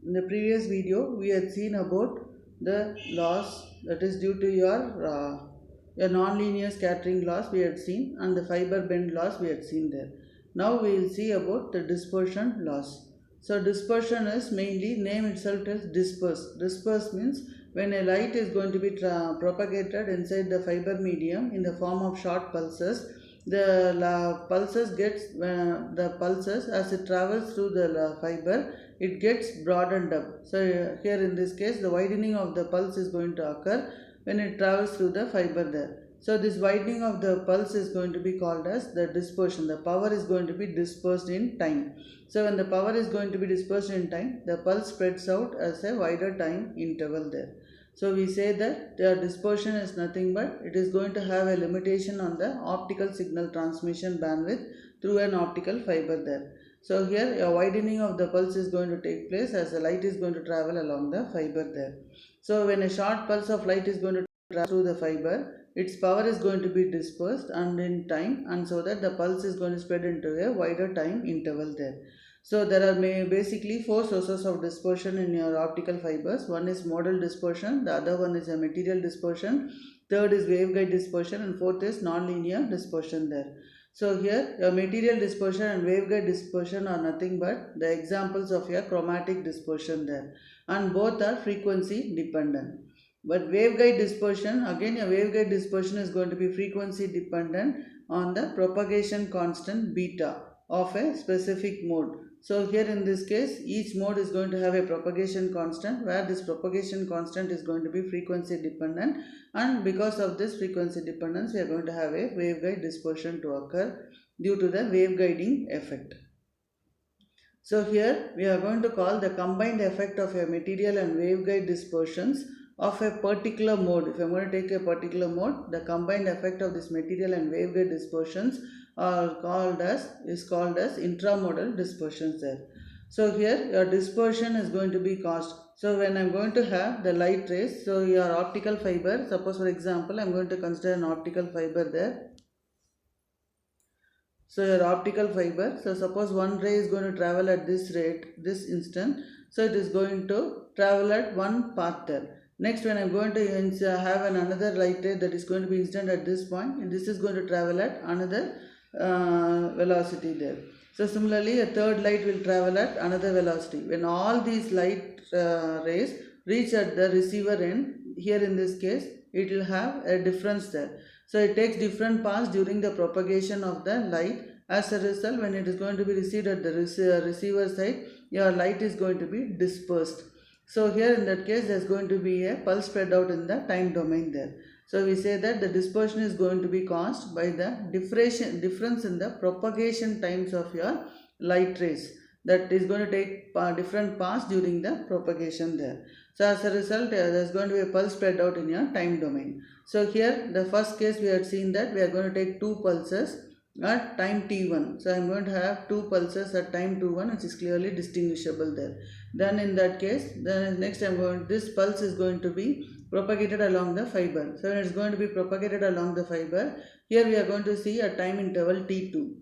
In the previous video, we had seen about the loss that is due to your non-linear scattering loss we had seen, and the fiber bend loss we had seen there. Now we will see about the dispersion loss. So dispersion is mainly, name itself tells disperse. Disperse means when a light is going to be propagated inside the fiber medium in the form of short pulses, the pulses as it travels through the fiber, it gets broadened up. So here in this case, the widening of the pulse is going to occur when it travels through the fiber there. So this widening of the pulse is going to be called as the dispersion. The power is going to be dispersed in time. So when the power is going to be dispersed in time, the pulse spreads out as a wider time interval there. So we say that the dispersion is nothing but it is going to have a limitation on the optical signal transmission bandwidth through an optical fiber there. So here a widening of the pulse is going to take place as the light is going to travel along the fiber there. So when a short pulse of light is going to travel through the fiber, its power is going to be dispersed and in time, and so that the pulse is going to spread into a wider time interval there. So there are basically four sources of dispersion in your optical fibers. One is modal dispersion, the other one is a material dispersion, third is waveguide dispersion, and fourth is nonlinear dispersion there. So here your material dispersion and waveguide dispersion are nothing but the examples of your chromatic dispersion there, and both are frequency dependent. But waveguide dispersion, again your waveguide dispersion is going to be frequency dependent on the propagation constant beta of a specific mode. So here in this case, each mode is going to have a propagation constant, where this propagation constant is going to be frequency dependent, and because of this frequency dependence we are going to have a waveguide dispersion to occur due to the waveguiding effect. So here we are going to call the combined effect of a material and waveguide dispersions of a particular mode. If I am going to take a particular mode, the combined effect of this material and waveguide dispersions are called as intramodal dispersions there. So here your dispersion is going to be caused. So when I am going to have the light rays, so your optical fiber, suppose for example I am going to consider an optical fiber there. So your optical fiber, so suppose one ray is going to travel at this rate, this instant, so it is going to travel at one path there. Next, when I am going to have another light ray that is going to be incident at this point, and this is going to travel at another velocity there. So similarly, a third light will travel at another velocity. When all these light rays reach at the receiver end, here in this case, it will have a difference there. So it takes different paths during the propagation of the light. As a result, when it is going to be received at the receiver side, your light is going to be dispersed. So here in that case, there is going to be a pulse spread out in the time domain there. So we say that the dispersion is going to be caused by the difference in the propagation times of your light rays. That is going to take different paths during the propagation there. So as a result, there is going to be a pulse spread out in your time domain. So here, the first case we had seen that we are going to take two pulses at time t1. So I am going to have two pulses at time t1, which is clearly distinguishable there. Then in that case, then next this pulse is going to be propagated along the fiber. So when it is going to be propagated along the fiber, here we are going to see a time interval t2.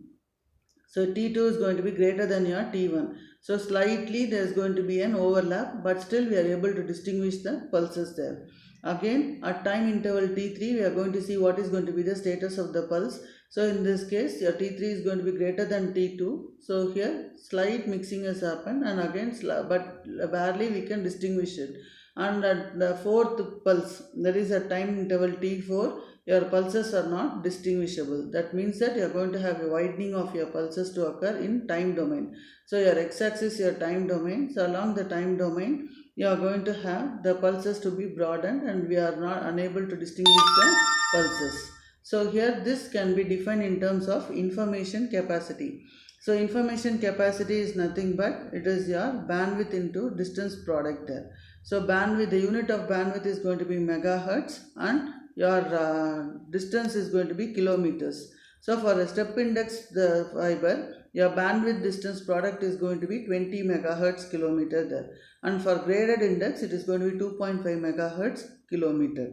So T2 is going to be greater than your T1. So slightly there is going to be an overlap, but still we are able to distinguish the pulses there. Again, at time interval T3, we are going to see what is going to be the status of the pulse. So in this case, your T3 is going to be greater than T2. So here slight mixing has happened, and again but barely we can distinguish it. And at the fourth pulse, that is at time interval T4, your pulses are not distinguishable. That means that you are going to have a widening of your pulses to occur in time domain. So your x-axis is your time domain. So along the time domain, you are going to have the pulses to be broadened, and we are not unable to distinguish the pulses. So here this can be defined in terms of information capacity. So information capacity is nothing but it is your bandwidth into distance product there. So bandwidth, the unit of bandwidth is going to be megahertz, and your distance is going to be kilometers. So for a step index the fiber, your bandwidth distance product is going to be 20 megahertz kilometer there, and for graded index it is going to be 2.5 megahertz kilometer.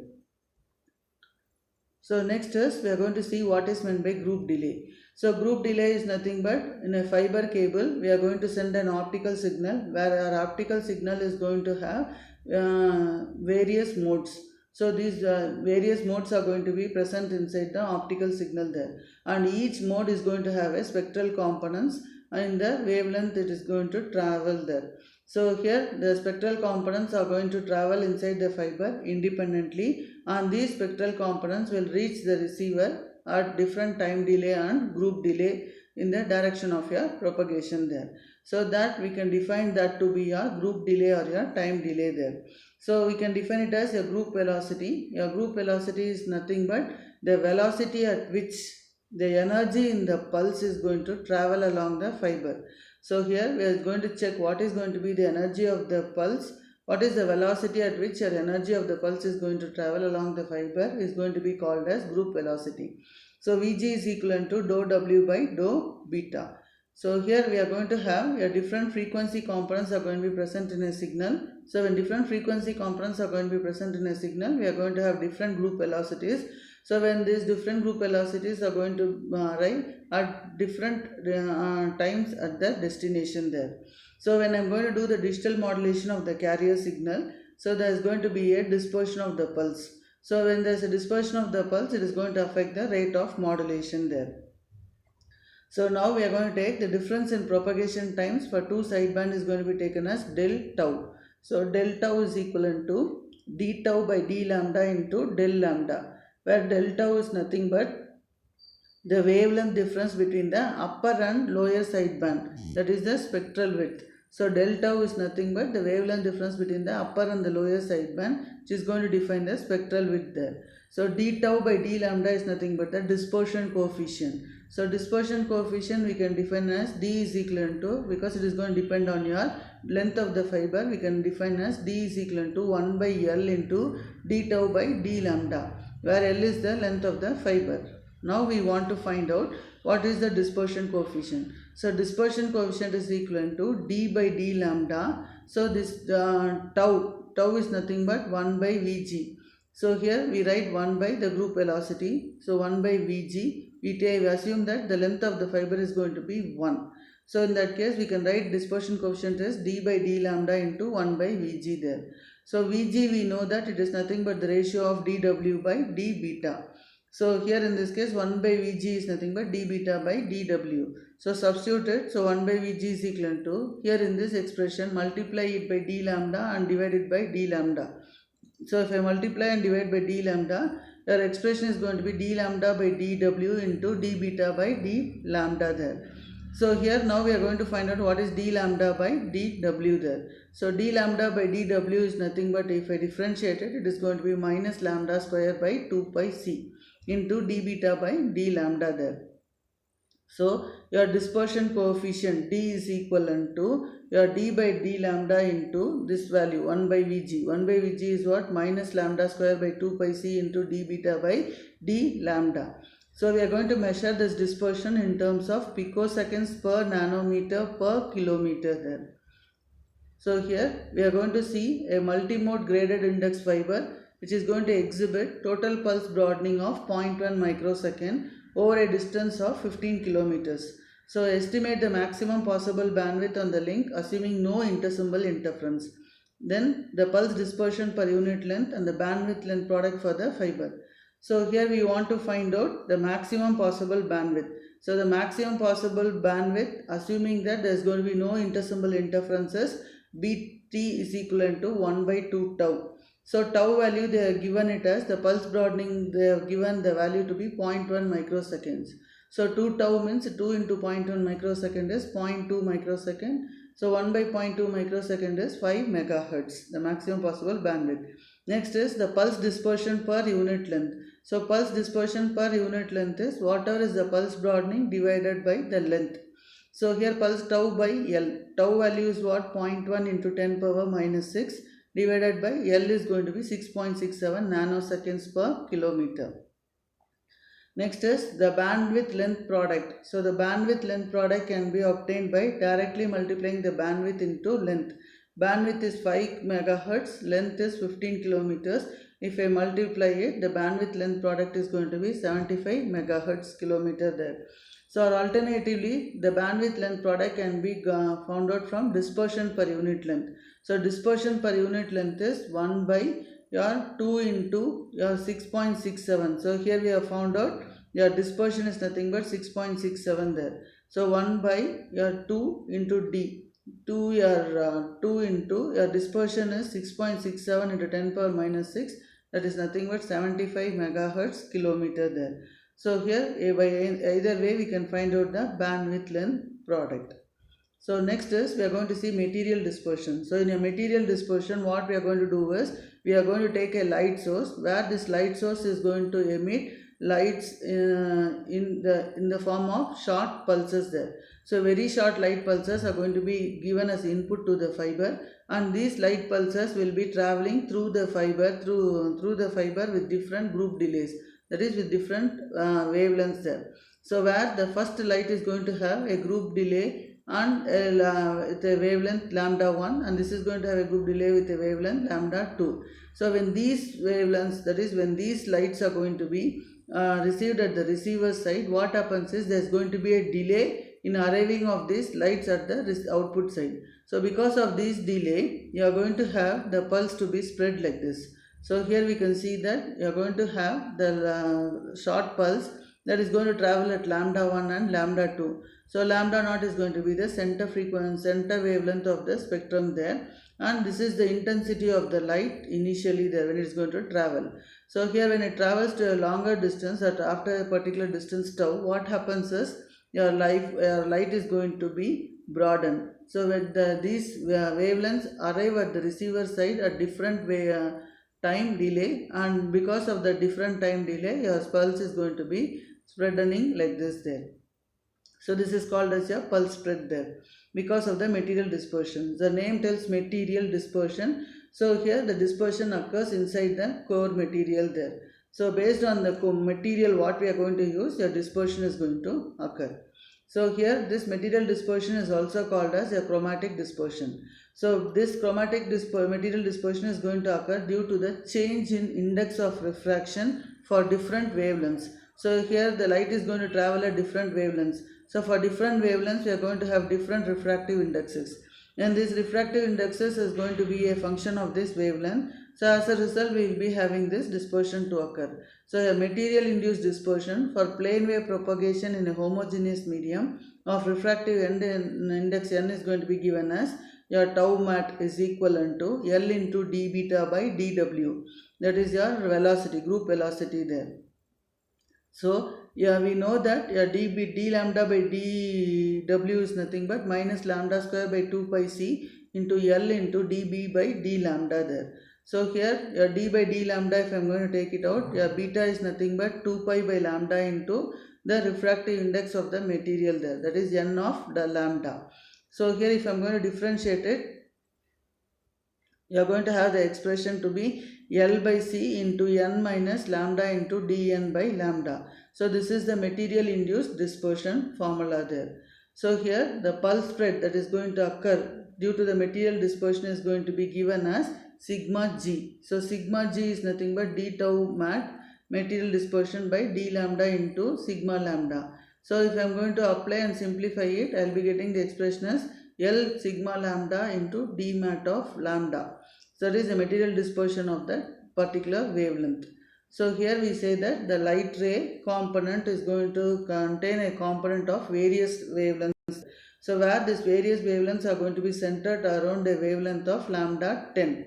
So next is we are going to see what is meant by group delay. So group delay is nothing but in a fiber cable we are going to send an optical signal where our optical signal is going to have various modes. So these various modes are going to be present inside the optical signal there, and each mode is going to have a spectral components and the wavelength it is going to travel there. So here the spectral components are going to travel inside the fiber independently, and these spectral components will reach the receiver at different time delay and group delay in the direction of your propagation there. So that we can define that to be your group delay or your time delay there. So we can define it as a group velocity. Your group velocity is nothing but the velocity at which the energy in the pulse is going to travel along the fiber. So here we are going to check what is going to be the energy of the pulse. What is the velocity at which your energy of the pulse is going to travel along the fiber is going to be called as group velocity. So Vg is equivalent to dou W by dou beta. So here we are going to have a different frequency components are going to be present in a signal. So when different frequency components are going to be present in a signal, we are going to have different group velocities. So when these different group velocities are going to arrive at different times at the destination there. So when I am going to do the digital modulation of the carrier signal, so there is going to be a dispersion of the pulse. So when there is a dispersion of the pulse, it is going to affect the rate of modulation there. So now we are going to take the difference in propagation times for two sideband is going to be taken as del tau. So del tau is equivalent to d tau by d lambda into del lambda, where del tau is nothing but the wavelength difference between the upper and lower sideband, that is the spectral width. So del tau is nothing but the wavelength difference between the upper and the lower sideband, which is going to define the spectral width there. So d tau by d lambda is nothing but the dispersion coefficient. So dispersion coefficient we can define as d is equivalent to, because it is going to depend on your length of the fiber, we can define as d is equivalent to 1 by L into d tau by d lambda, where L is the length of the fiber. Now we want to find out what is the dispersion coefficient. So dispersion coefficient is equivalent to d by d lambda. So this tau is nothing but 1 by Vg. So here we write 1 by the group velocity. So 1 by Vg. We assume that the length of the fiber is going to be 1. So in that case we can write dispersion coefficient as d by d lambda into 1 by Vg there. So Vg we know that it is nothing but the ratio of dw by d beta. So here in this case 1 by Vg is nothing but d beta by dw. So substitute it. So 1 by Vg is equal to, here in this expression multiply it by d lambda and divide it by d lambda. So if I multiply and divide by d lambda, your expression is going to be d lambda by dw into d beta by d lambda there. So here now we are going to find out what is d lambda by dw there. So d lambda by dw is nothing but, if I differentiate it, it is going to be minus lambda square by 2 pi c into d beta by d lambda there. So your dispersion coefficient d is equivalent to your d by d lambda into this value 1 by Vg. 1 by Vg is what? Minus lambda square by 2 pi c into d beta by d lambda. So we are going to measure this dispersion in terms of picoseconds per nanometer per kilometer there. So here we are going to see a multimode graded index fiber which is going to exhibit total pulse broadening of 0.1 microsecond over a distance of 15 kilometers. So estimate the maximum possible bandwidth on the link assuming no intersymbol interference. Then the pulse dispersion per unit length and the bandwidth length product for the fiber. So here we want to find out the maximum possible bandwidth. So the maximum possible bandwidth, assuming that there is going to be no intersymbol interferences, Bt is equivalent to 1 by 2 tau. So tau value they have given it as, the pulse broadening they have given the value to be 0.1 microseconds. So 2 tau means 2 into 0.1 microsecond is 0.2 microsecond. So 1 by 0.2 microsecond is 5 megahertz, the maximum possible bandwidth. Next is the pulse dispersion per unit length. So pulse dispersion per unit length is whatever is the pulse broadening divided by the length. So here pulse tau by L. Tau value is what? 0.1 into 10 power minus 6 divided by L is going to be 6.67 nanoseconds per kilometer. Next is the bandwidth length product. So the bandwidth length product can be obtained by directly multiplying the bandwidth into length. Bandwidth is 5 megahertz, length is 15 kilometers. If I multiply it, the bandwidth length product is going to be 75 megahertz kilometer there. So or alternatively, the bandwidth length product can be found out from dispersion per unit length. So dispersion per unit length is 1 by your 2 into your 6.67. So here we have found out your dispersion is nothing but 6.67 there. So 1 by your 2 into D. 2 into your dispersion is 6.67 into 10 power minus 6, that is nothing but 75 megahertz kilometer there. So here by either way we can find out the bandwidth length product. So next is we are going to see material dispersion. So in a material dispersion, what we are going to do is we are going to take a light source where this light source is going to emit lights in the form of short pulses there. So very short light pulses are going to be given as input to the fiber, and these light pulses will be traveling through the fiber through the fiber with different group delays, that is with different wavelengths there. So where the first light is going to have a group delay and with a wavelength lambda 1, and this is going to have a group delay with a wavelength lambda 2. So when these wavelengths, that is when these lights are going to be received at the receiver side, what happens is there is going to be a delay in arriving of these lights at the output side. So because of this delay, you are going to have the pulse to be spread like this. So here we can see that you are going to have the short pulse that is going to travel at lambda 1 and lambda 2. So lambda naught is going to be the center frequency, center wavelength of the spectrum there, and this is the intensity of the light initially there when it is going to travel. So here when it travels to a longer distance, after a particular distance tau, what happens is your light is going to be broadened. So when these wavelengths arrive at the receiver side at different time delay, and because of the different time delay, your pulse is going to be spreading like this there. So this is called as your pulse spread there because of the material dispersion. The name tells material dispersion. So here the dispersion occurs inside the core material there. So based on the material what we are going to use, your dispersion is going to occur. So here this material dispersion is also called as a chromatic dispersion. So this chromatic material dispersion is going to occur due to the change in index of refraction for different wavelengths. So here the light is going to travel at different wavelengths. So for different wavelengths we are going to have different refractive indexes, and these refractive indexes is going to be a function of this wavelength. So as a result we will be having this dispersion to occur. So a material induced dispersion for plane wave propagation in a homogeneous medium of refractive index n is going to be given as your tau mat is equivalent to L into d beta by dw, that is your velocity, group velocity there. So yeah, we know that d lambda by dw is nothing but minus lambda square by 2 pi c into L into db by d lambda there. So here your d by d lambda, if I am going to take it out, your beta is nothing but 2 pi by lambda into the refractive index of the material there, that is n of the lambda. So here if I am going to differentiate it, you are going to have the expression to be L by C into n minus lambda into dn by lambda. So this is the material induced dispersion formula there. So here the pulse spread that is going to occur due to the material dispersion is going to be given as sigma g. So sigma g is nothing but d tau mat material dispersion by d lambda into sigma lambda. So if I am going to apply and simplify it, I will be getting the expression as L sigma lambda into d mat of lambda. So that is the material dispersion of that particular wavelength. So here we say that the light ray component is going to contain a component of various wavelengths. So where these various wavelengths are going to be centered around a wavelength of lambda 10.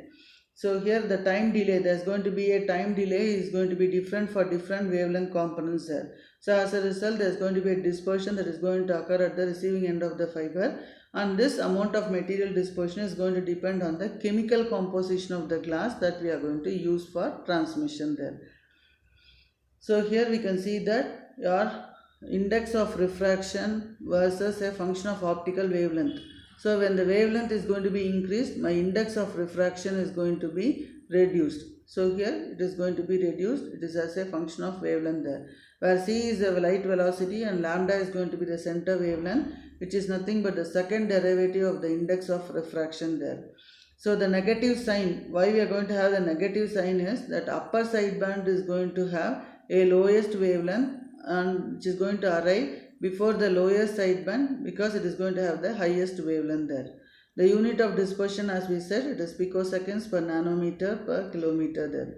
So here the time delay, there is going to be a time delay is going to be different for different wavelength components there. So as a result there is going to be a dispersion that is going to occur at the receiving end of the fiber, and this amount of material dispersion is going to depend on the chemical composition of the glass that we are going to use for transmission there. So here we can see that your index of refraction versus a function of optical wavelength. So when the wavelength is going to be increased, my index of refraction is going to be reduced. So here it is going to be reduced, it is as a function of wavelength there, where c is the light velocity and lambda is going to be the center wavelength, which is nothing but the second derivative of the index of refraction there. So the negative sign, why we are going to have the negative sign is that upper sideband is going to have a lowest wavelength and which is going to arrive before the lowest sideband because it is going to have the highest wavelength there. The unit of dispersion, as we said, it is picoseconds per nanometer per kilometer there.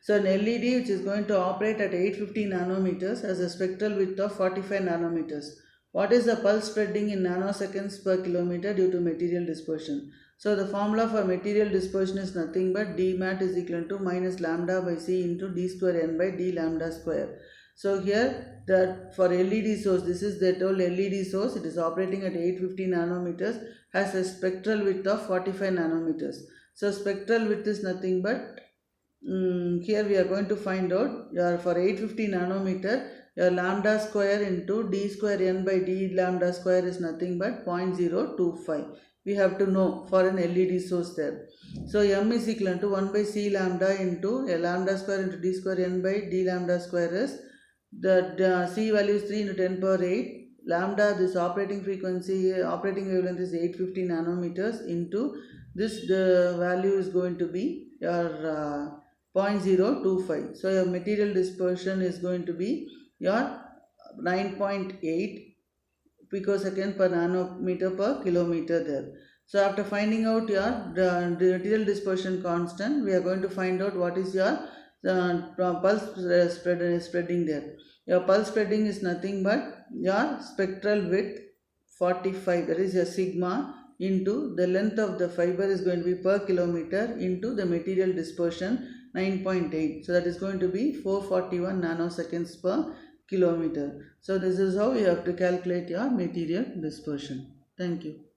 So an LED which is going to operate at 850 nanometers has a spectral width of 45 nanometers. What is the pulse spreading in nanoseconds per kilometer due to material dispersion? So the formula for material dispersion is nothing but d mat is equal to minus lambda by c into d square n by d lambda square. So here that for LED source, this is the total LED source, it is operating at 850 nanometers, has a spectral width of 45 nanometers. So spectral width is nothing but here we are going to find out your for 850 nanometer your lambda square into d square n by d lambda square is nothing but 0.025. We have to know for an LED source there. So m is equal to 1 by c lambda into a lambda square into d square n by d lambda square is the c value is 3 into 10 power 8. Lambda, this operating frequency, operating wavelength is 850 nanometers into this, the value is going to be your 0.025. So your material dispersion is going to be your 9.8 picosecond per nanometer per kilometer there. So after finding out your the material dispersion constant, we are going to find out what is your pulse spreading there. Your pulse spreading is nothing but your spectral width 45, that is your sigma, into the length of the fiber is going to be per kilometer into the material dispersion 9.8. So that is going to be 441 nanoseconds per kilometer. So this is how you have to calculate your material dispersion. Thank you.